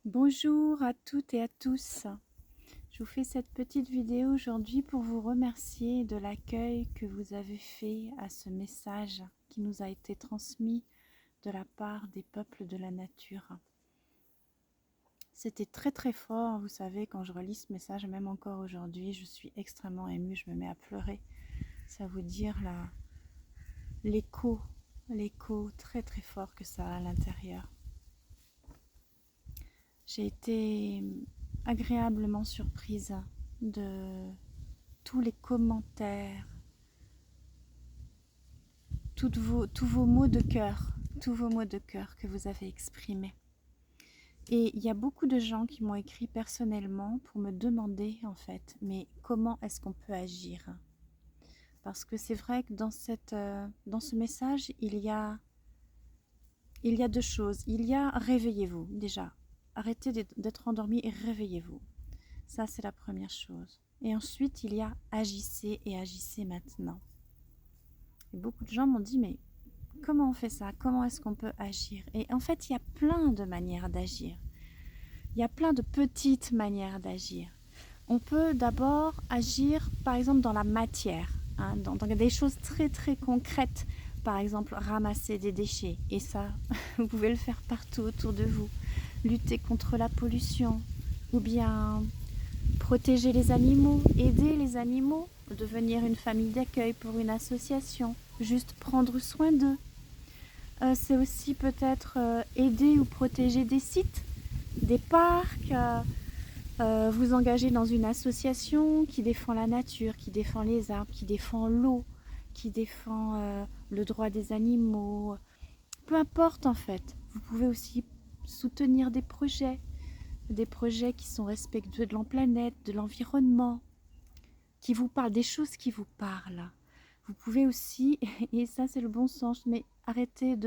Bonjour à toutes et à tous. Je vous fais cette petite vidéo aujourd'hui pour vous remercier de l'accueil que vous avez fait à ce message qui nous a été transmis de la part des peuples de la nature. C'était très très fort, vous savez, quand je relis ce message, même encore aujourd'hui, je suis extrêmement émue, je me mets à pleurer. Ça vous dire l'écho très très fort que ça a à l'intérieur. J'ai été agréablement surprise de tous les commentaires, tous vos mots de cœur, que vous avez exprimés. Et il y a beaucoup de gens qui m'ont écrit personnellement pour me demander en fait, mais comment est-ce qu'on peut agir? Parce que c'est vrai que dans ce message, il y a deux choses. Il y a réveillez-vous déjà. Arrêtez d'être endormi et réveillez-vous. Ça, c'est la première chose. Et ensuite, il y a agissez et agissez maintenant. Et beaucoup de gens m'ont dit, mais comment on fait ça? Comment est-ce qu'on peut agir? Et en fait, il y a plein de manières d'agir. Il y a plein de petites manières d'agir. On peut d'abord agir, par exemple, dans la matière, dans des choses très très concrètes. Par exemple, ramasser des déchets. Et ça, vous pouvez le faire partout autour de vous. Lutter contre la pollution. Ou bien protéger les animaux, aider les animaux, devenir une famille d'accueil pour une association, juste prendre soin d'eux. C'est aussi peut-être aider ou protéger des sites, des parcs, vous engager dans une association qui défend la nature, qui défend les arbres, qui défend l'eau, qui défend le droit des animaux. Peu importe en fait, vous pouvez aussi soutenir des projets qui sont respectueux de la planète, de l'environnement, qui vous parlent, des choses qui vous parlent. Vous pouvez aussi, et ça c'est le bon sens, mais arrêter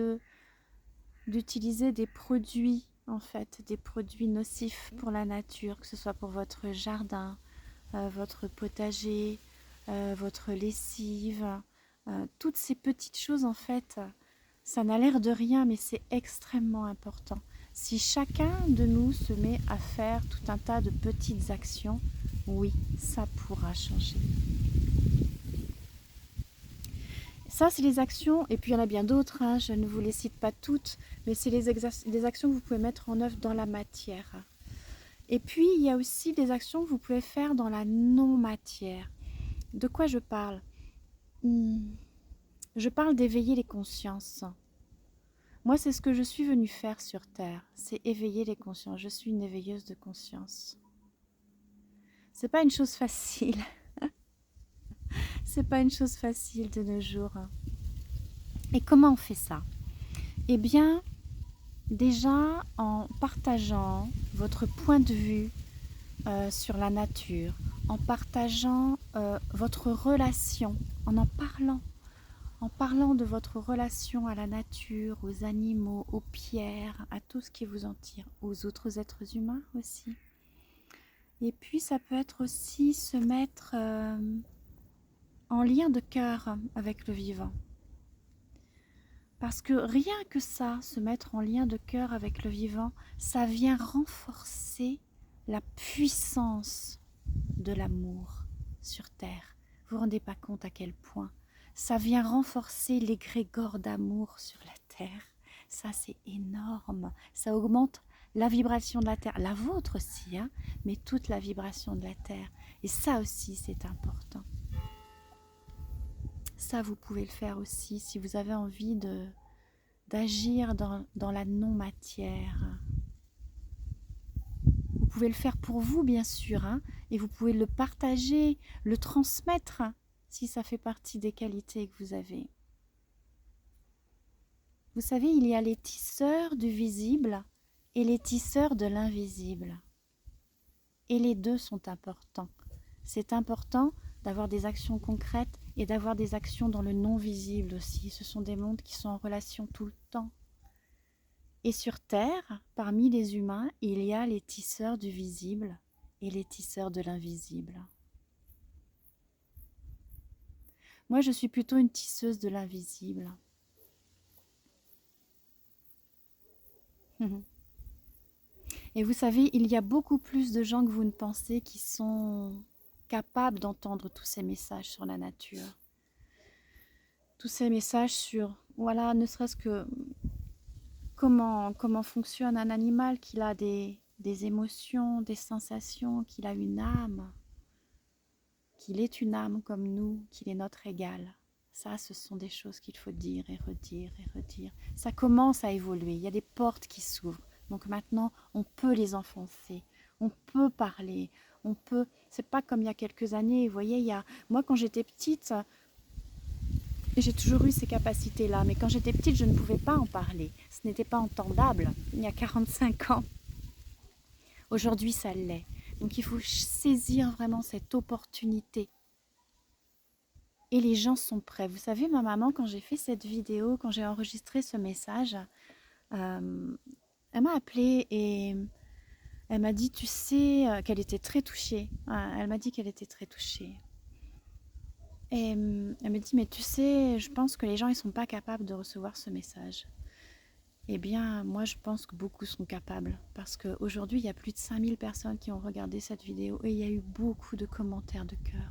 d'utiliser des produits, en fait, des produits nocifs pour la nature, que ce soit pour votre jardin, votre potager, votre lessive, toutes ces petites choses en fait, ça n'a l'air de rien, mais c'est extrêmement important. Si chacun de nous se met à faire tout un tas de petites actions, oui, ça pourra changer. Ça, c'est les actions, et puis il y en a bien d'autres, je ne vous les cite pas toutes, mais c'est des actions que vous pouvez mettre en œuvre dans la matière. Et puis, il y a aussi des actions que vous pouvez faire dans la non-matière. De quoi je parle? Je parle d'éveiller les consciences. Moi, c'est ce que je suis venue faire sur Terre, c'est éveiller les consciences. Je suis une éveilleuse de conscience. C'est pas une chose facile. C'est pas une chose facile de nos jours. Et comment on fait ça? Eh bien, déjà en partageant votre point de vue sur la nature, en partageant votre relation, en parlant de votre relation à la nature, aux animaux, aux pierres, à tout ce qui vous entoure, aux autres êtres humains aussi. Et puis ça peut être aussi se mettre en lien de cœur avec le vivant. Parce que rien que ça, se mettre en lien de cœur avec le vivant, ça vient renforcer la puissance de l'amour sur Terre. Vous ne vous rendez pas compte à quel point ça vient renforcer l'égrégore d'amour sur la Terre. Ça, c'est énorme. Ça augmente la vibration de la Terre, la vôtre aussi, mais toute la vibration de la Terre. Et ça aussi, c'est important. Ça, vous pouvez le faire aussi si vous avez envie d'agir dans la non-matière. Vous pouvez le faire pour vous, bien sûr, et vous pouvez le partager, le transmettre, si ça fait partie des qualités que vous avez. Vous savez, il y a les tisseurs du visible et les tisseurs de l'invisible. Et les deux sont importants. C'est important d'avoir des actions concrètes et d'avoir des actions dans le non-visible aussi. Ce sont des mondes qui sont en relation tout le temps. Et sur Terre, parmi les humains, il y a les tisseurs du visible et les tisseurs de l'invisible. Moi, je suis plutôt une tisseuse de l'invisible. Et vous savez, il y a beaucoup plus de gens que vous ne pensez qui sont capables d'entendre tous ces messages sur la nature. Tous ces messages sur, voilà, ne serait-ce que comment fonctionne un animal, qu'il a des émotions, des sensations, qu'il a une âme, qu'il est une âme comme nous, qu'il est notre égal. Ça, ce sont des choses qu'il faut dire et redire et redire. Ça commence à évoluer, il y a des portes qui s'ouvrent. Donc maintenant, on peut les enfoncer, on peut parler, on peut... C'est pas comme il y a quelques années, vous voyez, moi quand j'étais petite, j'ai toujours eu ces capacités-là, mais quand j'étais petite, je ne pouvais pas en parler. Ce n'était pas entendable, il y a 45 ans. Aujourd'hui, ça l'est. Donc il faut saisir vraiment cette opportunité. Et les gens sont prêts. Vous savez, ma maman, quand j'ai fait cette vidéo, quand j'ai enregistré ce message, elle m'a appelée et elle m'a dit, tu sais, qu'elle était très touchée. Elle m'a dit qu'elle était très touchée. Et elle me dit, mais tu sais, je pense que les gens, ils ne sont pas capables de recevoir ce message. Eh bien, moi, je pense que beaucoup sont capables. Parce qu'aujourd'hui, il y a plus de 5000 personnes qui ont regardé cette vidéo et il y a eu beaucoup de commentaires de cœur.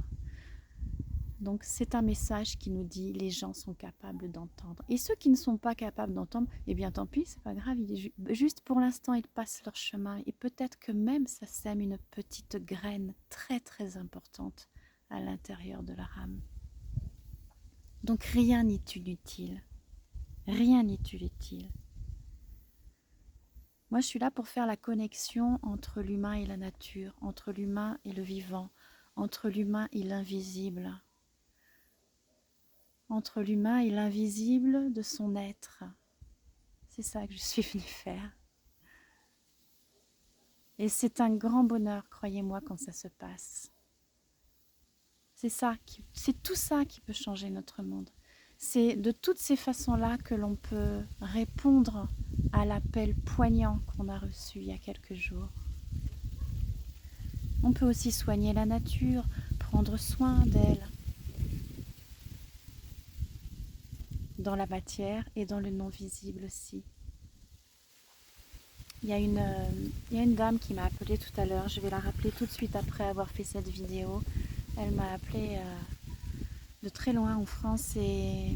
Donc, c'est un message qui nous dit les gens sont capables d'entendre. Et ceux qui ne sont pas capables d'entendre, eh bien, tant pis, c'est pas grave. Juste pour l'instant, ils passent leur chemin. Et peut-être que même ça sème une petite graine très, très importante à l'intérieur de leur âme. Donc, rien n'est inutile. Rien n'est inutile. Moi, je suis là pour faire la connexion entre l'humain et la nature, entre l'humain et le vivant, entre l'humain et l'invisible, entre l'humain et l'invisible de son être. C'est ça que je suis venue faire. Et c'est un grand bonheur, croyez-moi, quand ça se passe. C'est tout ça qui peut changer notre monde. C'est de toutes ces façons-là que l'on peut répondre à l'appel poignant qu'on a reçu il y a quelques jours. On peut aussi soigner la nature, prendre soin d'elle, dans la matière et dans le non-visible aussi. Il y a une dame qui m'a appelée tout à l'heure, je vais la rappeler tout de suite après avoir fait cette vidéo. Elle m'a appelée de très loin en France et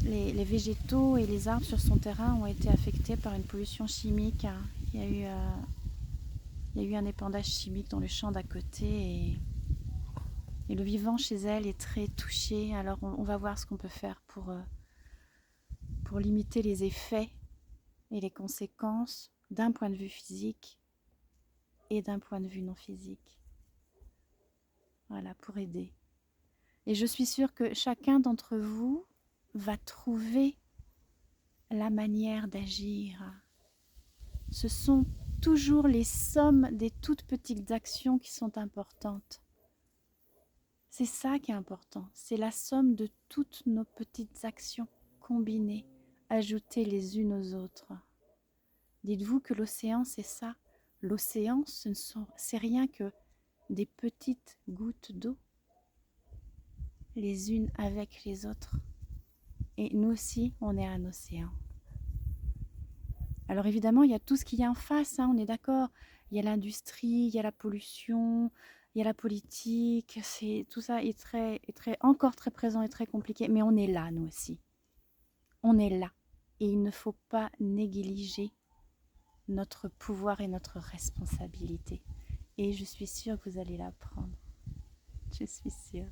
les végétaux et les arbres sur son terrain ont été affectés par une pollution chimique. Il y a eu un épandage chimique dans le champ d'à côté et le vivant chez elle est très touché. Alors on va voir ce qu'on peut faire pour limiter les effets et les conséquences d'un point de vue physique et d'un point de vue non physique. Voilà, pour aider. Et je suis sûre que chacun d'entre vous va trouver la manière d'agir. Ce sont toujours les sommes des toutes petites actions qui sont importantes. C'est ça qui est important, c'est la somme de toutes nos petites actions combinées, ajoutées les unes aux autres. Dites-vous que l'océan, c'est ça. L'océan, c'est rien que des petites gouttes d'eau, les unes avec les autres. Et nous aussi, on est un océan. Alors évidemment, il y a tout ce qu'il y a en face, on est d'accord. Il y a l'industrie, il y a la pollution, il y a la politique. Tout ça est encore très présent et très compliqué. Mais on est là, nous aussi. On est là. Et il ne faut pas négliger notre pouvoir et notre responsabilité. Et je suis sûre que vous allez l'apprendre. Je suis sûre.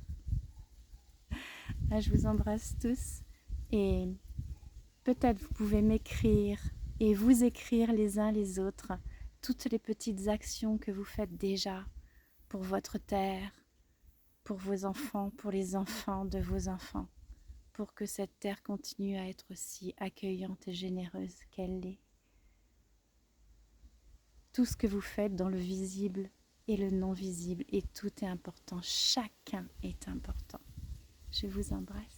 Là, je vous embrasse tous. Et peut-être vous pouvez m'écrire et vous écrire les uns les autres toutes les petites actions que vous faites déjà pour votre terre, pour vos enfants, pour les enfants de vos enfants, pour que cette terre continue à être aussi accueillante et généreuse qu'elle l'est. Tout ce que vous faites dans le visible et le non visible, et tout est important, chacun est important. Je vous embrasse.